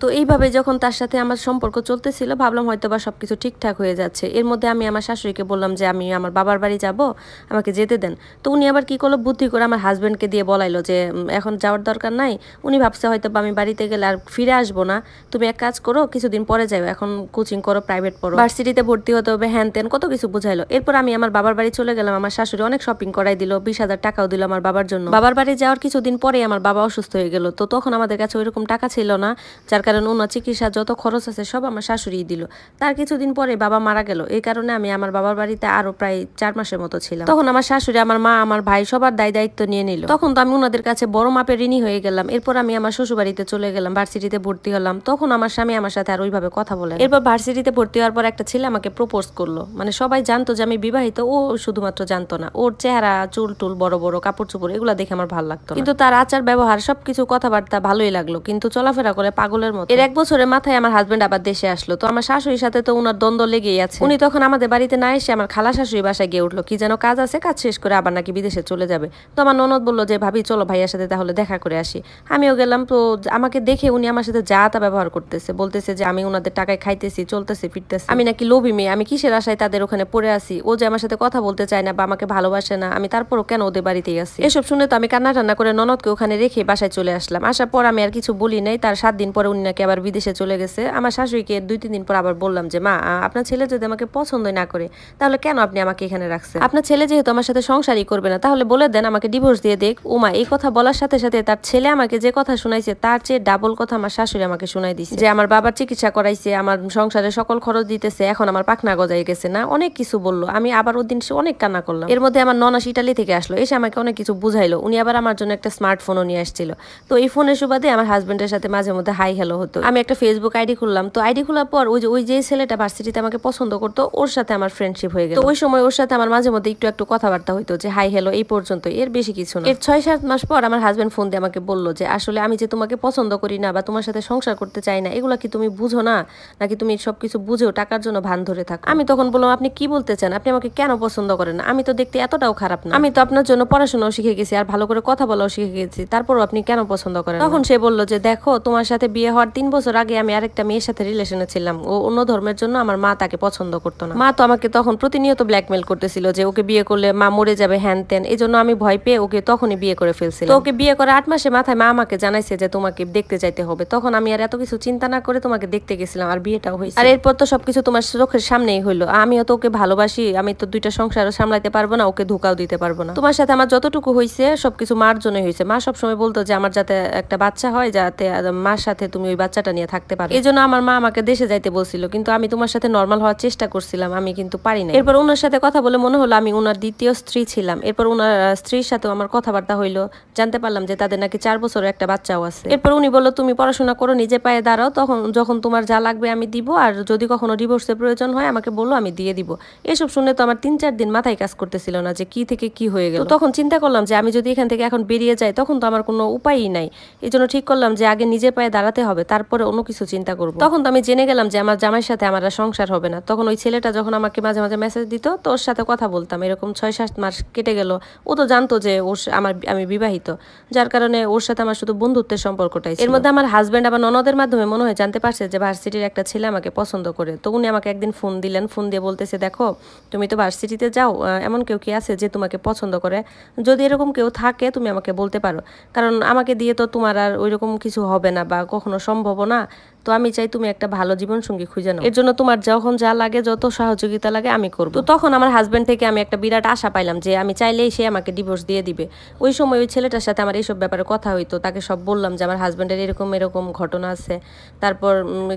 তো এইভাবে যখন তার সাথে আমার সম্পর্ক চলতেছিল ভাবলাম হয়তো বা সবকিছু ঠিকঠাক হয়ে যাচ্ছে। এর মধ্যে আমি আমার শাশুড়িকে বললাম যে আমি আমার বাবার বাড়ি যাব, আমাকে যেতে দেন। তো উনি আবার কি করলো, বুদ্ধি করে আমার হাজবেন্ডকে দিয়ে বলাইলো যে এখন যাওয়ার দরকার নাই। উনি ভাবছে হয়তো বা আমি বাড়িতে গেলে আর ফিরে আসবো না, তুমি এক কাজ করো কিছুদিন পরে যাও, এখন কোচিং করো, প্রাইভেট পড়ো, ভার্সিটিতে ভর্তি হতে হবে, হ্যান ত্যান কত কিছু বুঝাইলো। এরপর আমি আমার বাবার বাড়ি চলে গেলাম। আমার শাশুড়ি অনেক শপিং করাই দিল, 20,000 টাকাও দিল আমার বাবার জন্য। বাবার বাড়ি যাওয়ার কিছুদিন পরে আমার বাবা অসুস্থ হয়ে গেল। তো তখন আমাদের কাছে ওইরকম টাকা ছিল না, যার কারণে ওনার চিকিৎসার যত খরচ আছে সব আমার শাশুড়ি দিল। তার কিছুদিন পরে বাবা মারা গেল। এই কারণে আমি আমার বাবার বাড়িতে আরো প্রায় 4 মাসের মতো ছিলাম। তখন আমার শাশুড়ি, আমার মা, আমার ভাই সবার দায়িত্ব নিয়ে নিল। তখন তো আমি ওনাদের কাছে বড় মাপের ঋণী হয়ে গেলাম। এরপর আমি আমার শ্বশুর বাড়িতে চলে গেলাম, ভার্সিটিতে ভর্তি হলাম। তখন আমার স্বামী আমার সাথে আর ওইভাবে কথা বলে। এরপর ভার্সিটিতে ভর্তি হওয়ার পর একটা ছেলে আমাকে প্রপোজ করলো। মানে সবাই জানতো যে আমি বিবাহিত, ও শুধুমাত্র জানতো না। ওর চেহারা, চুল টুল, বড় বড় কাপড় চোপড়, এগুলো দেখে আমার ভালো লাগতো, কিন্তু তার আচার ব্যবহার সবকিছু কথাবার্তা ভালোই লাগলো, কিন্তু চলাফেরা করে পাগলের মতো। এর 1 বছরের মাথায় আমার হাজবেন্ড আবার দেশে আসলো। তো আমার শাশুড়ির সাথে তো উনার দ্বন্দ্ব লেগেই আছে। উনি তখন আমাদের বাড়িতে না এসে আমার খালা শাশুড়ি বাসায় গিয়ে উঠলো, কি যেন কাজ আছে, কাজ শেষ করে আবার নাকি বিদেশে চলে যাবে। তো আমার ননদ বললো যে ভাবি চলো ভাইয়ার সাথে তাহলে দেখা করে আসি। আমিও গেলাম। তো আমাকে দেখে উনি আমার সাথে যা তা ব্যবহার করতেছে, বলতেছে যে আমি ওনাদের টাকায় খাইতেছি, চলতেছি, ফিরতেছি, আমি নাকি লোভী মেয়ে, আমি কিসের আশায় তাদের ওখানে পড়ে আসি, ও যে আমার সাথে কথা বলতে চায় না বা আমাকে ভালোবাসে না, আমি তারপরও কেন ওদের বাড়িতেই আসি। এসব শুনে তো আমি কান্না টান্না করে ননদকে ওখানে রেখে বাসায় চলে আসলাম। আসার পর আমি আর কিছু বলি নাই। তার 7 দিন পরে উনি নাকি আবার বিদেশে চলে গেছে। আমার শাশুড়িকে 2-3 দিন পর আবার বললাম যে মা, আপনার ছেলে যদি আমাকে পছন্দই না করে তাহলে কেন আপনি আমাকে এখানে রাখছেন? আপনার ছেলে যেহেতু আমার সাথে সংসারই করবে না, তাহলে বলে দেন আমাকে ডিভোর্স দিয়ে দেখ। উমা এই কথা বলার সাথে সাথে তার ছেলে আমাকে যে কথা শুনাইছে তার চেয়ে ডাবল কথা আমার শাশুড়ি আমাকে শুনাই দিছে, যে আমার বাবার চিকিৎসা করাইছে, আমার সংসারে সকল খরচ দিতেছে, এখন আমার পাখনা গজাই গেছে না, অনেক কিছু বললো। আমি আবার ওই দিন অনেক কান্না করলাম। এর মধ্যে আমার ননাস ইটালি থেকে আসলো, এসে আমাকে অনেক কিছু বুঝাইলো। উনি আবার আমার জন্য একটা স্মার্টফোনও নিয়ে আসছিল। তো এই ফোনের সুবাদে আমার হাজবেন্ডের সাথে মাঝে মধ্যে হাই হ্যালো হতো। আমি একটা ফেসবুক আইডি খুললাম। তো আইডি খোলার পর ওই যে ছেলেটা ভার্সিটিতে আমাকে পছন্দ করতো, ওর সাথে আমার ফ্রেন্ডশিপ হয়ে গেল। তো ওই সময় ওর সাথে আমার মাঝে মধ্যে একটু কথাবার্তা হইতো, যে হাই হ্যালো, এই পর্যন্ত, এর বেশি কিছু না। এর 6-7 মাস পর আমার হাজবেন্ড ফোন দিয়ে আমাকে বললো যে আসলে আমি যে তোমাকে পছন্দ করি না বা তোমার সাথে সংসার করতে চাই না, এগুলা কি তুমি বুঝো না, নাকি তুমি সবকিছু বুঝেও টাকার জন্য ভান ধরে থাকো? আমি তখন বললাম আপনি কি বলতে চান, আপনি আমাকে কেন পছন্দ করেন? আমি তো দেখতে এতটাও খারাপ না, আমি তো আপনার জন্য পড়াশোনাও শিখে গেছি আর ভালো করে কথা বলাও শিখে গেছি, তারপরও আপনি কেন পছন্দ করেন? তখন সে বলল যে দেখো, তোমার সাথে বিয়ে হওয়ার 3 বছর আগে আমি আরেকটা মেয়ের সাথে রিলেশনে ছিলাম, ও অন্য ধর্মের জন্য আমার মা তাকে পছন্দ করতো না। মা তো আমাকে তখন প্রতিনিয়ত ব্ল্যাকমেল করতেছিল যে ওকে বিয়ে করলে মা মরে যাবে, হ্যান ত্যান। এই জন্য আমি ভয় পেয়ে ওকে তখনই বিয়ে করে ফেলছিলাম। তো ওকে বিয়ে করে 8 মাসের মাথায় মা আমাকে জানাইছে যে তোমাকে দেখতে চাইতে হবে। তখন আমি আর এত কিছু চিন্তা না করে তোমাকে দেখতে গেছিলাম, আর বিয়েটাও হয়েছে। আর এরপর তো সবকিছু তোমার চোখের সামনেই হইলো। আমিও তো ওকে ভালোবাসি, আমি তো 2টা সংসারও সামলাইতে পারবো না, ওকে ধোকাও দিতে পারবো না। তোমার সাথে আমার যতটুকু হয়েছে সবকিছু মার জন্যই হয়েছে। মা সবসময় বলতো যে আমার যাতে একটা বাচ্চা হয়, যাতে মার সাথে তুমি ওই বাচ্চাটা নিয়ে থাকতে পারো। এই জন্য আমার মা আমাকে দেশে যাইতে বলছিল, কিন্তু আমি তোমার সাথে নর্মাল হওয়ার চেষ্টা করছিলাম, আমি কিন্তু পারি না। এরপর ওনার সাথে কথা বলে মনে হলো আমি ওনার দ্বিতীয় স্ত্রী ছিলাম। এরপর ওনার স্ত্রীর সাথেও আমার কথাবার্তা হইলো, জানতে পারলাম যে তাদের নাকি 4 বছরের একটা বাচ্চাও আছে। এরপর উনি বললো তুমি পড়াশোনা করো, নিজে পায়ে দাঁড়াও, তখন যখন তোমার যা লাগবে আমি দিব, আর যদি কখনো ডিভোর্সের প্রয়োজন হয় আমাকে বলো, আমি দিয়ে দিব। এসব শুনে তো আমার 3-4 দিন মাথায় কাজ করতেছিল না যে কি থেকে কি হয়ে গেল। তখন চিন্তা করলাম যে আমি যদি এখান থেকে এখন বেরিয়ে যাই তখন তো আমার কোনো উপায়ই নাই। এই জন্য ঠিক করলাম যে আগে নিজের পায়ে দাঁড়াতে হবে, তারপরে অন্য কিছু চিন্তা করবো। তখন তো আমি জেনে গেলাম যে আমার জামাইয়ের সাথে আমার সংসার হবে না। তখন ওই ছেলেটা যখন আমাকে মাঝে মাঝে মেসেজ দিত, তো ওর সাথে কথা বলতাম। এরকম 6-7 মাস কেটে গেল। ও তো জানতো যে আমি বিবাহিত, যার কারণে ওর সাথে আমার শুধু বন্ধুত্বের সম্পর্কটাই ছিল। এর মধ্যে আমার হাজবেন্ড আবার ননদের মাধ্যমে মনে হয় জানতে পারছে যে ভার্সিটির একটা ছেলে আমাকে পছন্দ করে। তো উনি আমাকে একদিন ফোন দিলেন, ফোন দিয়ে বলতেছে দেখো, তুমি তো ভার্সিটিতে যাও, এমন কেউ কি আছে যে তোমাকে পছন্দ করে? যদি এরকম কেউ থাকে তুমি আমাকে বলতে পারো, কারণ আমাকে দিয়ে তো তোমার আর ওইরকম কিছু হবে না বা কখনো সম্ভব না। তো আমি চাই তুমি একটা ভালো জীবন সঙ্গী খুঁজে নাও, এর জন্য তোমার যখন যা লাগে, যত সহযোগিতা লাগে আমি করব। তো তখন আমার হাজবেন্ড থেকে আমি একটা বিরাট আশা পাইলাম যে আমি চাইলেই সে আমাকে ডিভোর্স দিয়ে দিবে। ওই সময় ওই ছেলেটার সাথে আমার এইসব ব্যাপারে কথা হইতো, তাকে সব বললাম যে আমার হাজবেন্ডের এরকম এরকম ঘটনা আছে, তারপর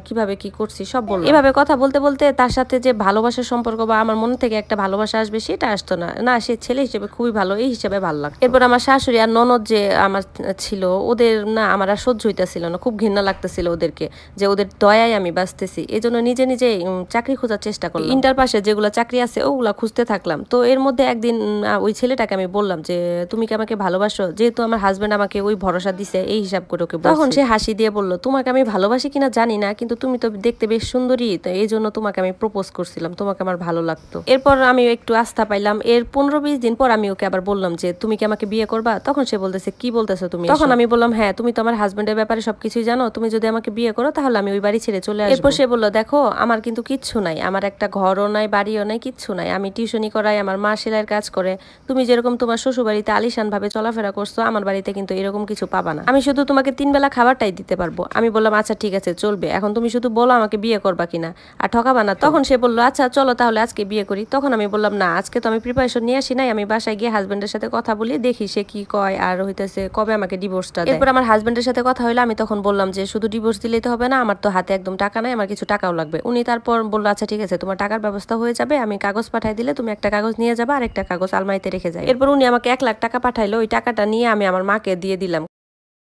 কিভাবে কি করছি সব বললাম। এভাবে কথা বলতে বলতে তার সাথে যে ভালোবাসার সম্পর্ক বা আমার মন থেকে একটা ভালোবাসা আসবে সেটা আসতো না। না, সে ছেলে হিসেবে খুবই ভালো, এই হিসেবে ভালো লাগতো। এরপর আমার শাশুড়ি আর ননদ যে আমার ছিল, ওদের না আমার আর সহ্য হইতেছিল না, খুব ঘৃণা লাগতেছিল ওদেরকে, যে ওদের দয়ায় আমি বাঁচতেছি। এই জন্য নিজে নিজে চাকরি খোঁজার চেষ্টা করলাম। ইন্টার পাশে যেগুলো চাকরি আছে ওগুলা খুঁজতে থাকলাম। তো এর মধ্যে একদিন ওই ছেলেটাকে আমি বললাম যে তুমি কি আমাকে ভালোবাসো? যেহেতু আমার হাজবেন্ড আমাকে ওই ভরসা দিছে, এই হিসাব করে ওকে বলছি। তখন সে হাসি দিয়ে বলল, তোমাকে আমি ভালোবাসি কিনা জানি না, কিন্তু তুমি তো দেখতে বেশ সুন্দরী, তো এই জন্য তোমাকে আমি প্রপোজ করছিলাম, তোমাকে আমার ভালো লাগতো। এরপর আমি একটু আস্থা পাইলাম। এর 15-20 দিন পর আমি ওকে আবার বললাম যে তুমি কি আমাকে বিয়ে করবা? তখন সে বলতেছে কি বলতেছো তুমি? তখন আমি বললাম হ্যাঁ, তুমি তো আমার হাজবেন্ডের ব্যাপারে সবকিছুই জানো, তুমি যদি আমাকে বিয়ে করো তাহলে তাহলে আমি ওই বাড়ি ছেড়ে চলে আসবো। এরপর সে বললো, দেখো আমার কিন্তু কিচ্ছু নাই, আমার একটা ঘরও নাই, বাড়িও নাই, কিচ্ছু নাই। আমি টিউশনি করাই, আমার মা সেলাইয়ের কাজ করে। তুমি যেরকম তোমার শ্বশুর বাড়িতে আলিশান ভাবে চলাফেরা করছো, আমার বাড়িতে কিন্তু এরকম কিছু পাবা না। আমি শুধু তোমাকে 3 বেলা খাবারটাই দিতে পারবো। আমি বললাম, আচ্ছা ঠিক আছে চলবে, এখন তুমি শুধু বলো আমাকে বিয়ে করবা কিনা, আর ঠকাবা না। তখন সে বললো, আচ্ছা চলো তাহলে আজকে বিয়ে করি। তখন আমি বললাম, না আজকে তো আমি প্রিপারেশন নিয়ে আসি নাই, আমি বাসায় গিয়ে হাজবেন্ডের সাথে কথা বলি, দেখি সে কি কয় আর হইতেছে কবে আমাকে ডিভোর্সটা দেয়। এরপর আমার হাজবেন্ডের সাথে কথা হইলো, আমি তখন বললাম যে শুধু ডিভোর্স দিলেই তো হবে না, আমার তো হাতে একদম টাকা নাই, আমার কিছু টাকাও লাগবে। উনি তারপর বললো, আচ্ছা ঠিক আছে তোমার টাকার ব্যবস্থা হয়ে যাবে, আমি কাগজ পাঠাই দিলে তুমি একটা কাগজ নিয়ে যাবা আর একটা কাগজ আলমারিতে রেখে যাই। এরপর উনি আমাকে 1 লাখ টাকা পাঠাইলো, ওই টাকাটা নিয়ে আমি আমার মাকে দিয়ে দিলাম।